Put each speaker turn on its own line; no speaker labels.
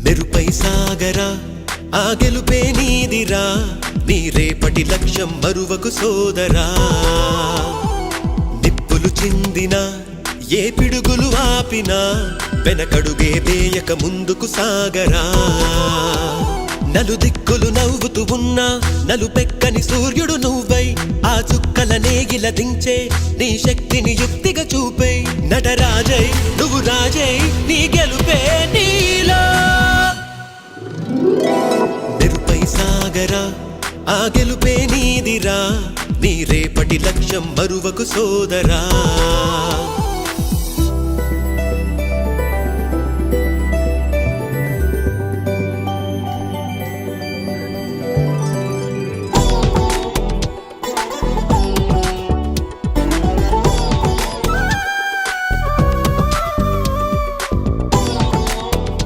నెరుపై సాగరా ఆ గెలుపే నీదిరా నీ రేపటి లక్ష్యం మరువకు సోదరా నిప్పులు చిందినా ఏ పిడుగులు ఆపినా వెనకడుగే వేయక ముందుకు సాగరా నలుదిక్కులు నవ్వుతూ ఉన్నా నలుపెక్కని సూర్యుడు నువ్వై ఆ చుక్కల నేగిల దించే నీ శక్తిని యుక్తిగా చూపే నటరాజై నువ్వు రాజై నీ గెలుపే నీలో నెరుపై సాగరా ఆ గెలుపే నీదిరా నీ రేపటి లక్ష్యం మరువకు సోదరా